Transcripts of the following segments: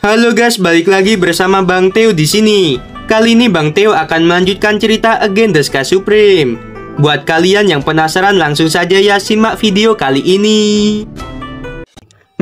Halo guys, balik lagi bersama Bang Theo di sini. Kali ini Bang Theo akan melanjutkan cerita Again the Sky Supreme. Buat kalian yang penasaran, langsung saja ya simak video kali ini.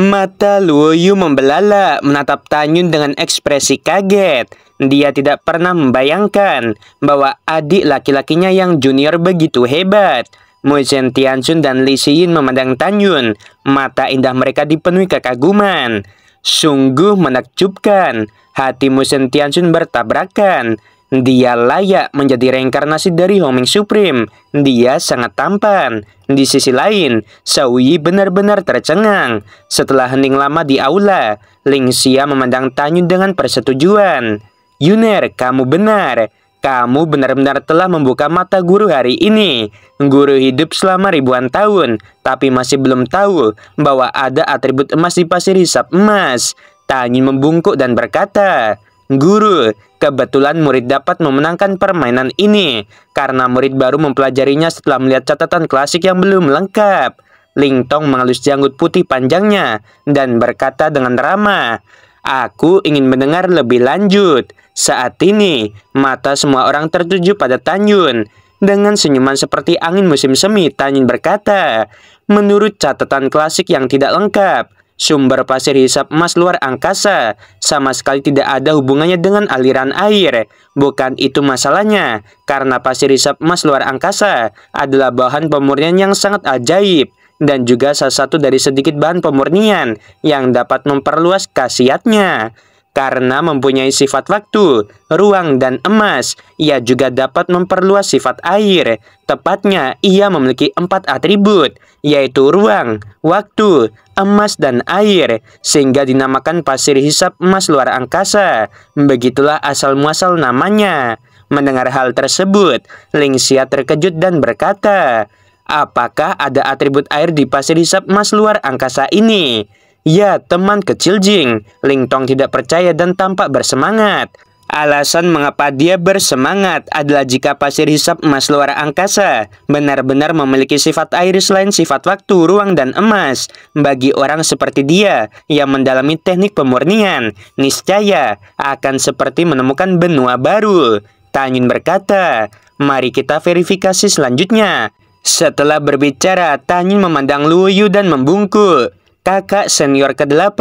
Mata Luo Yu membelalak menatap Tanyun dengan ekspresi kaget. Dia tidak pernah membayangkan bahwa adik laki-lakinya yang junior begitu hebat. Mu Zhen Tianxun dan Li Xiyin memandang Tanyun. Mata indah mereka dipenuhi kekaguman. Sungguh menakjubkan. Hati Mu Zhen Tianxun bertabrakan. Dia layak menjadi reinkarnasi dari Homing Supreme. Dia sangat tampan. Di sisi lain, Shao Yi benar-benar tercengang. Setelah hening lama di aula, Ling Xia memandang Tanyun dengan persetujuan. Yuner, kamu benar. Kamu benar-benar telah membuka mata guru hari ini. Guru hidup selama ribuan tahun, tapi masih belum tahu bahwa ada atribut emas di pasir hisap emas. Tanyun membungkuk dan berkata, Guru, kebetulan murid dapat memenangkan permainan ini karena murid baru mempelajarinya setelah melihat catatan klasik yang belum lengkap. Ling Tong mengelus janggut putih panjangnya dan berkata dengan ramah, Aku ingin mendengar lebih lanjut. Saat ini, mata semua orang tertuju pada Tanyun. Dengan senyuman seperti angin musim semi, Tanyun berkata, menurut catatan klasik yang tidak lengkap, sumber pasir hisap emas luar angkasa sama sekali tidak ada hubungannya dengan aliran air. Bukan itu masalahnya, karena pasir hisap emas luar angkasa adalah bahan pemurnian yang sangat ajaib dan juga salah satu dari sedikit bahan pemurnian yang dapat memperluas khasiatnya. Karena mempunyai sifat waktu, ruang, dan emas, ia juga dapat memperluas sifat air. Tepatnya, ia memiliki 4 atribut, yaitu ruang, waktu, emas, dan air, sehingga dinamakan pasir hisap emas luar angkasa. Begitulah asal-muasal namanya. Mendengar hal tersebut, Ling Xia terkejut dan berkata, apakah ada atribut air di pasir hisap emas luar angkasa ini? Ya, teman kecil Jing. Ling Tong tidak percaya dan tampak bersemangat. Alasan mengapa dia bersemangat adalah jika pasir hisap emas luar angkasa benar-benar memiliki sifat air selain sifat waktu, ruang, dan emas. Bagi orang seperti dia yang mendalami teknik pemurnian, niscaya akan seperti menemukan benua baru. Tanyun berkata, mari kita verifikasi selanjutnya. Setelah berbicara, Tanyun memandang Luo Yu dan membungkuk. Kakak senior ke-8,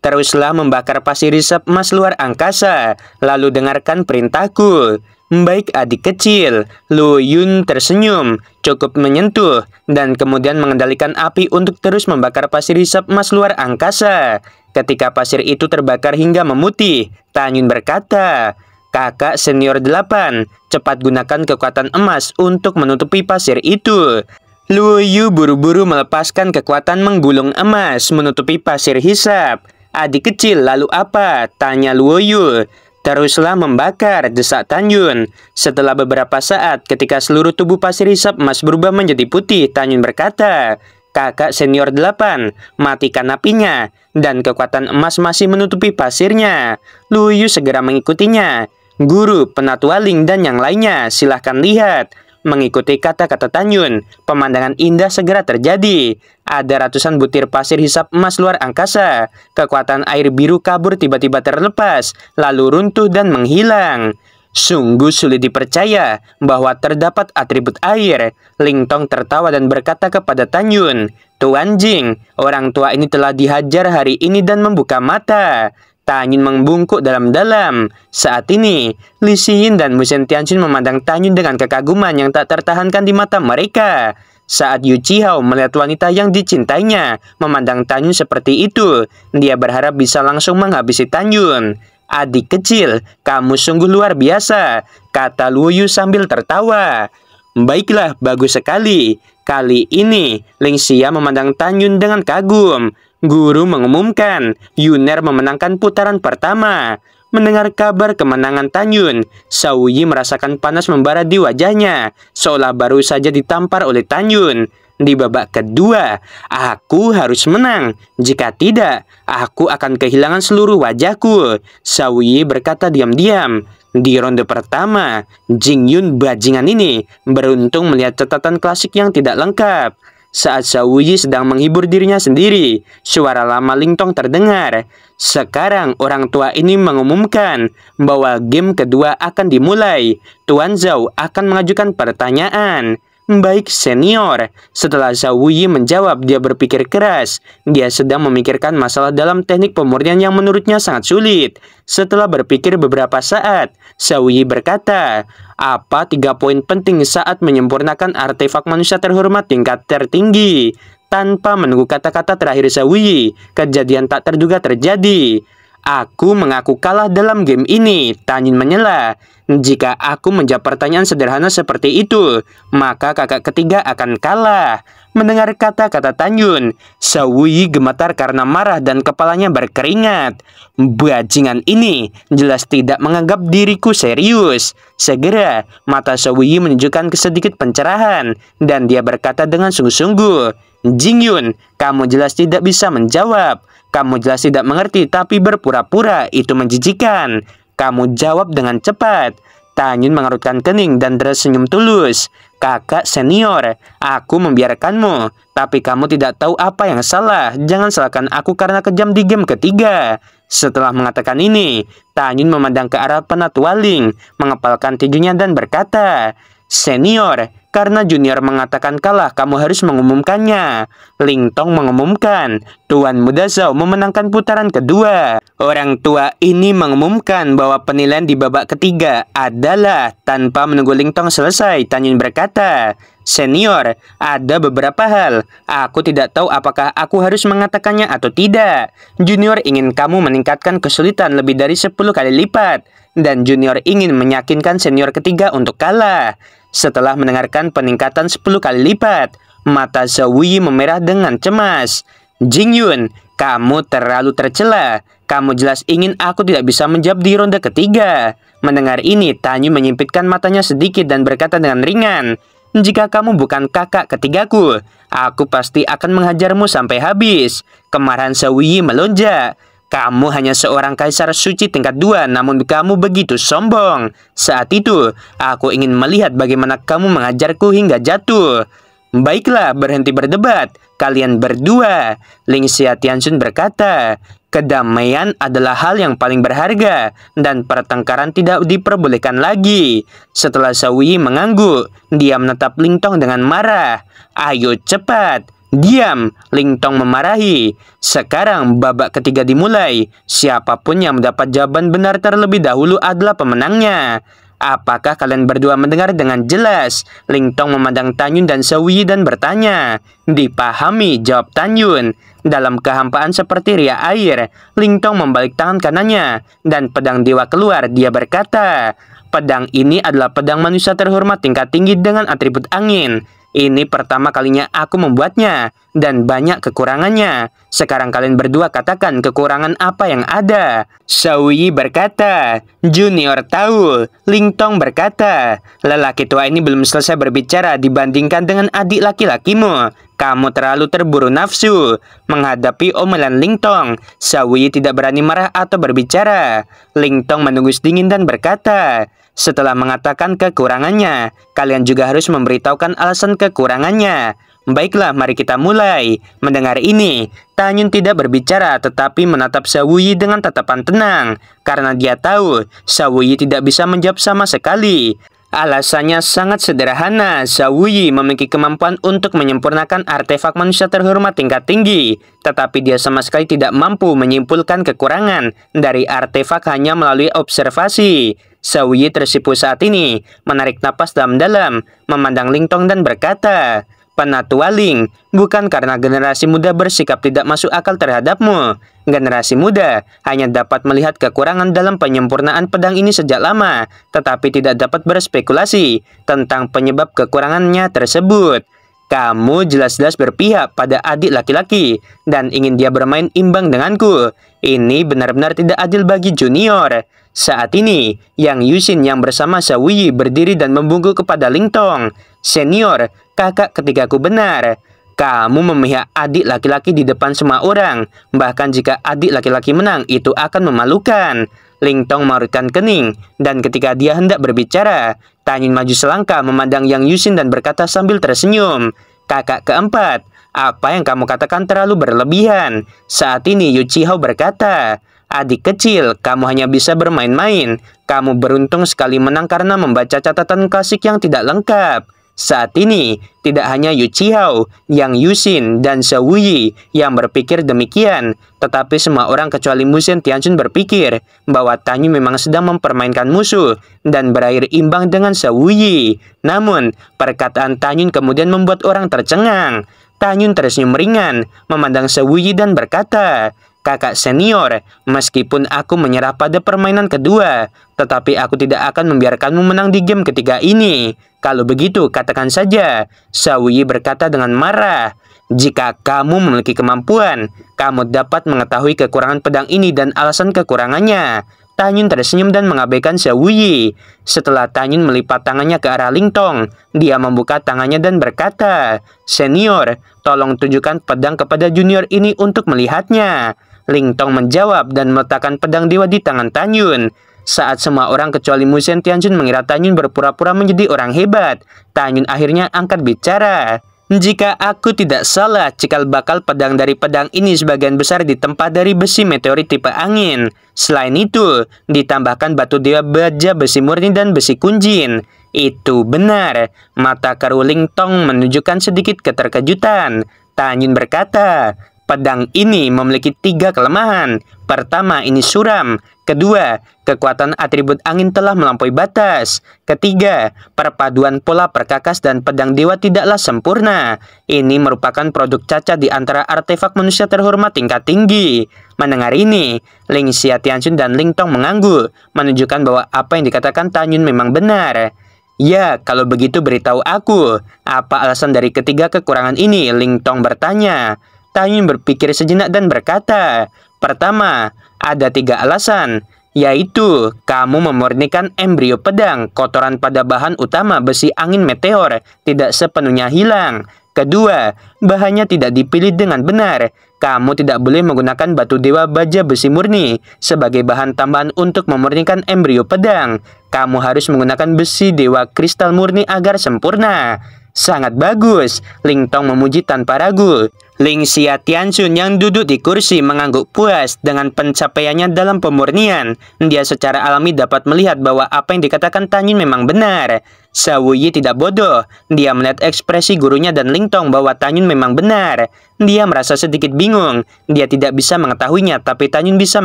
teruslah membakar pasir hisap emas luar angkasa, lalu dengarkan perintahku. Baik adik kecil. Luo Yun tersenyum, cukup menyentuh, dan kemudian mengendalikan api untuk terus membakar pasir hisap emas luar angkasa. Ketika pasir itu terbakar hingga memutih, Tanyun berkata, Kakak senior 8, cepat gunakan kekuatan emas untuk menutupi pasir itu. Luo Yu buru-buru melepaskan kekuatan menggulung emas menutupi pasir hisap. Adik kecil, lalu apa? Tanya Luo Yu. Teruslah membakar, desak Tanyun. Setelah beberapa saat, ketika seluruh tubuh pasir hisap emas berubah menjadi putih, Tanyun berkata, Kakak senior 8, matikan apinya. Dan kekuatan emas masih menutupi pasirnya. Luo Yu segera mengikutinya. Guru, Penatua Ling, dan yang lainnya, silahkan lihat. Mengikuti kata-kata Tanyun, pemandangan indah segera terjadi. Ada ratusan butir pasir hisap emas luar angkasa. Kekuatan air biru kabur tiba-tiba terlepas, lalu runtuh dan menghilang. Sungguh sulit dipercaya bahwa terdapat atribut air. Ling Tong tertawa dan berkata kepada Tanyun, Tuan Jing, orang tua ini telah dihajar hari ini dan membuka mata. Tanyun membungkuk dalam-dalam. Saat ini, Li Xiyin dan Mu Zhen Tianxun memandang Tanyun dengan kekaguman yang tak tertahankan di mata mereka. Saat Yu Chihao melihat wanita yang dicintainya memandang Tanyun seperti itu, dia berharap bisa langsung menghabisi Tanyun. Adik kecil, kamu sungguh luar biasa, kata Luo Yu sambil tertawa. Baiklah, bagus sekali. Kali ini, Ling Xia memandang Tanyun dengan kagum. Guru mengumumkan, Yuner memenangkan putaran pertama. Mendengar kabar kemenangan Tanyun, Shao Yi merasakan panas membara di wajahnya, seolah baru saja ditampar oleh Tanyun. Di babak kedua, aku harus menang. Jika tidak, aku akan kehilangan seluruh wajahku. Shao Yi berkata diam-diam. Di ronde pertama, Jing Yun bajingan ini beruntung melihat catatan klasik yang tidak lengkap. saat Xiao Wuyi sedang menghibur dirinya sendiri. Suara lama Lingtong terdengar. Sekarang orang tua ini mengumumkan bahwa game kedua akan dimulai. Tuan Zhao akan mengajukan pertanyaan. Baik senior. Setelah Xiao Wuyi menjawab, dia berpikir keras. Dia sedang memikirkan masalah dalam teknik pemurnian yang menurutnya sangat sulit. Setelah berpikir beberapa saat, Xiao Wuyi berkata, apa 3 poin penting saat menyempurnakan artefak manusia terhormat tingkat tertinggi? Tanpa menunggu kata-kata terakhir Xiao Wuyi, kejadian tak terduga terjadi. Aku mengaku kalah dalam game ini, Tan Yun menyela. Jika aku menjawab pertanyaan sederhana seperti itu, maka kakak ketiga akan kalah. Mendengar kata-kata Tan Yun, Xiao Wuyi gemetar karena marah dan kepalanya berkeringat. Bajingan ini jelas tidak menganggap diriku serius. Segera, mata Xiao Wuyi menunjukkan sedikit pencerahan, dan dia berkata dengan sungguh-sungguh, Jing Yun, kamu jelas tidak bisa menjawab. Kamu jelas tidak mengerti, tapi berpura-pura, itu menjijikan. Kamu jawab dengan cepat. Tan Yun mengerutkan kening dan tersenyum tulus. Kakak senior, aku membiarkanmu, tapi kamu tidak tahu apa yang salah. Jangan salahkan aku karena kejam di game ketiga. Setelah mengatakan ini, Tan Yun memandang ke arah penatualing, mengepalkan tinjunya dan berkata, Senior, karena junior mengatakan kalah, kamu harus mengumumkannya. Lingtong mengumumkan, Tuan Muda Zhao memenangkan putaran kedua. Orang tua ini mengumumkan bahwa penilaian di babak ketiga adalah, tanpa menunggu Lingtong selesai, Tan Yun berkata, Senior, ada beberapa hal. Aku tidak tahu apakah aku harus mengatakannya atau tidak. Junior ingin kamu meningkatkan kesulitan lebih dari 10 kali lipat. Dan junior ingin meyakinkan senior ketiga untuk kalah. Setelah mendengarkan peningkatan 10 kali lipat, mata Xiao Wuyi memerah dengan cemas. Jing Yun, kamu terlalu tercela. Kamu jelas ingin aku tidak bisa menjawab di ronde ketiga. Mendengar ini, Tan Yun menyipitkan matanya sedikit dan berkata dengan ringan, jika kamu bukan kakak ketigaku, aku pasti akan menghajarmu sampai habis. Kemarahan Xiao Wuyi melonjak. Kamu hanya seorang kaisar suci tingkat 2, namun kamu begitu sombong. Saat itu, aku ingin melihat bagaimana kamu mengajarku hingga jatuh. Baiklah, berhenti berdebat. Kalian berdua. Ling Xia Tianxun berkata, kedamaian adalah hal yang paling berharga, dan pertengkaran tidak diperbolehkan lagi. Setelah Xiao Wuyi mengangguk, dia menatap Lingtong dengan marah. Ayo cepat. Diam, Lingtong memarahi. Sekarang babak ketiga dimulai. Siapapun yang mendapat jawaban benar terlebih dahulu adalah pemenangnya. Apakah kalian berdua mendengar dengan jelas? Lingtong memandang Tan Yun dan Xiao Wuyi dan bertanya. Dipahami, jawab Tan Yun. Dalam kehampaan seperti ria air, Lingtong membalik tangan kanannya, dan pedang dewa keluar. Dia berkata, pedang ini adalah pedang manusia terhormat tingkat tinggi dengan atribut angin. Ini pertama kalinya aku membuatnya, dan banyak kekurangannya. Sekarang kalian berdua katakan kekurangan apa yang ada. Xiao Wuyi berkata, Junior tahu. Lingtong berkata, lelaki tua ini belum selesai berbicara dibandingkan dengan adik laki-lakimu. Kamu terlalu terburu nafsu. Menghadapi omelan Lingtong, Xiao Wuyi tidak berani marah atau berbicara. Lingtong menunggu dingin dan berkata, setelah mengatakan kekurangannya, kalian juga harus memberitahukan alasan kekurangannya. Baiklah, mari kita mulai. Mendengar ini, Tan Yun tidak berbicara tetapi menatap Xiao Wuyi dengan tatapan tenang. Karena dia tahu, Xiao Wuyi tidak bisa menjawab sama sekali. Alasannya sangat sederhana. Xiao Wuyi memiliki kemampuan untuk menyempurnakan artefak manusia terhormat tingkat tinggi, tetapi dia sama sekali tidak mampu menyimpulkan kekurangan dari artefak hanya melalui observasi. Xiao Wuyi tersipu saat ini, menarik napas dalam-dalam, memandang Lingtong dan berkata, Penatua Ling, bukan karena generasi muda bersikap tidak masuk akal terhadapmu. Generasi muda hanya dapat melihat kekurangan dalam penyempurnaan pedang ini sejak lama, tetapi tidak dapat berspekulasi tentang penyebab kekurangannya tersebut. Kamu jelas-jelas berpihak pada adik laki-laki dan ingin dia bermain imbang denganku. Ini benar-benar tidak adil bagi junior. Saat ini, Yang Yuxin yang bersama Xiao Wuyi berdiri dan membungkuk kepada Lingtong. Senior, kakak ketigaku benar. Kamu memihak adik laki-laki di depan semua orang. Bahkan jika adik laki-laki menang, itu akan memalukan. Lingtong mengerutkan kening, dan ketika dia hendak berbicara, Tan Yun maju selangkah memandang Yang Yuxin dan berkata sambil tersenyum, Kakak keempat, apa yang kamu katakan terlalu berlebihan. Saat ini Yu Chihao berkata, adik kecil, kamu hanya bisa bermain-main. Kamu beruntung sekali menang karena membaca catatan klasik yang tidak lengkap. Saat ini, tidak hanya Yu Chihao, Yang Yuxin, dan Zhao Wuyi yang berpikir demikian, tetapi semua orang kecuali Musen Tianxun berpikir bahwa Tan Yun memang sedang mempermainkan musuh dan berakhir imbang dengan Zhao Wuyi. Namun, perkataan Tan Yun kemudian membuat orang tercengang. Tan Yun tersenyum ringan, memandang Zhao Wuyi dan berkata, kakak senior, meskipun aku menyerah pada permainan kedua, tetapi aku tidak akan membiarkanmu menang di game ketiga ini. Kalau begitu, katakan saja. Zhao Wuyi berkata dengan marah. Jika kamu memiliki kemampuan, kamu dapat mengetahui kekurangan pedang ini dan alasan kekurangannya. Tan Yun tersenyum dan mengabaikan Zhao Wuyi. Setelah Tan Yun melipat tangannya ke arah Ling Tong, dia membuka tangannya dan berkata, senior, tolong tunjukkan pedang kepada junior ini untuk melihatnya. Ling Tong menjawab dan meletakkan pedang dewa di tangan Tan Yun. Saat semua orang kecuali Musen Tianxun mengira Tan Yun berpura-pura menjadi orang hebat, Tan Yun akhirnya angkat bicara. Jika aku tidak salah, cikal bakal pedang dari pedang ini sebagian besar ditempa dari besi meteorit tipe angin. Selain itu, ditambahkan batu dewa baja besi murni dan besi kunjin. Itu benar. Mata keruh Ling Tong menunjukkan sedikit keterkejutan. Tan Yun berkata, pedang ini memiliki 3 kelemahan. Pertama, ini suram. Kedua, kekuatan atribut angin telah melampaui batas. Ketiga, perpaduan pola perkakas dan pedang dewa tidaklah sempurna. Ini merupakan produk cacat di antara artefak manusia terhormat tingkat tinggi. Mendengar ini, Ling Xia Tianxun dan Ling Tong mengangguk, menunjukkan bahwa apa yang dikatakan Tan Yun memang benar. Ya, kalau begitu beritahu aku, apa alasan dari ketiga kekurangan ini? Ling Tong bertanya. Tan Yun berpikir sejenak dan berkata, pertama, ada 3 alasan, yaitu kamu memurnikan embrio pedang, kotoran pada bahan utama besi angin meteor tidak sepenuhnya hilang. Kedua, bahannya tidak dipilih dengan benar. Kamu tidak boleh menggunakan batu dewa baja besi murni sebagai bahan tambahan untuk memurnikan embrio pedang. Kamu harus menggunakan besi dewa kristal murni agar sempurna. Sangat bagus, Ling Tong memuji tanpa ragu. Ling Xia Tianxun yang duduk di kursi mengangguk puas dengan pencapaiannya dalam pemurnian. Dia secara alami dapat melihat bahwa apa yang dikatakan Tan Yun memang benar. Zhao Wuyi tidak bodoh. Dia melihat ekspresi gurunya dan Ling Tong bahwa Tan Yun memang benar. Dia merasa sedikit bingung. Dia tidak bisa mengetahuinya, tapi Tan Yun bisa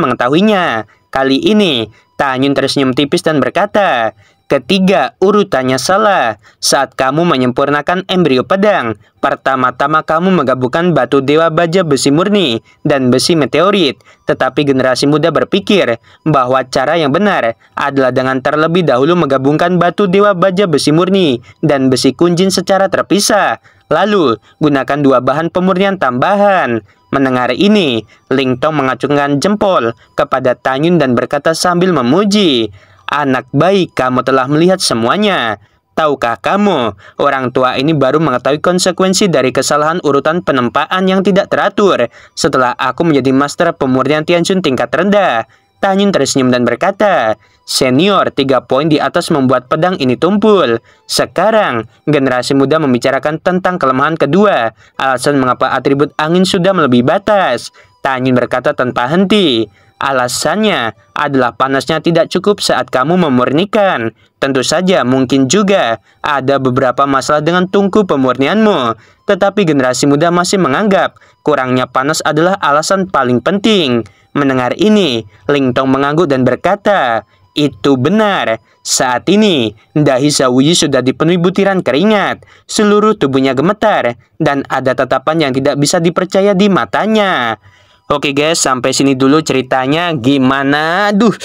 mengetahuinya. Kali ini, Tan Yun tersenyum tipis dan berkata, ketiga, urutannya salah. Saat kamu menyempurnakan embrio pedang, pertama-tama kamu menggabungkan batu dewa baja besi murni dan besi meteorit. Tetapi generasi muda berpikir bahwa cara yang benar adalah dengan terlebih dahulu menggabungkan batu dewa baja besi murni dan besi kunjin secara terpisah. Lalu, gunakan 2 bahan pemurnian tambahan. Mendengar ini, Ling Tong mengacungkan jempol kepada Tan Yun dan berkata sambil memuji, anak baik, kamu telah melihat semuanya. Tahukah kamu, orang tua ini baru mengetahui konsekuensi dari kesalahan urutan penempaan yang tidak teratur setelah aku menjadi master pemurnian Tianxun tingkat rendah. Tan Yun tersenyum dan berkata, senior, 3 poin di atas membuat pedang ini tumpul. Sekarang, generasi muda membicarakan tentang kelemahan kedua, alasan mengapa atribut angin sudah melebihi batas. Tan Yun berkata tanpa henti, alasannya adalah panasnya tidak cukup saat kamu memurnikan. Tentu saja mungkin juga ada beberapa masalah dengan tungku pemurnianmu. Tetapi generasi muda masih menganggap kurangnya panas adalah alasan paling penting. Mendengar ini, Ling Tong mengangguk dan berkata, itu benar. Saat ini, dahi Zhao Wuyi sudah dipenuhi butiran keringat. Seluruh tubuhnya gemetar dan ada tatapan yang tidak bisa dipercaya di matanya. Oke guys, sampai sini dulu ceritanya. Gimana? Aduh,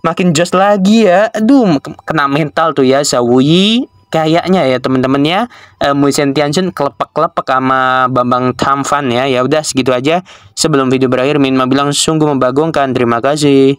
makin jos lagi ya. Aduh, kena mental tuh ya Zhao Wuyi. Kayaknya ya teman-teman ya, Musen Tianxun kelepek-kelepek sama Bambang Tamfan ya. Ya udah segitu aja. Sebelum video berakhir, Min Ma bilang sungguh membagongkan. Terima kasih.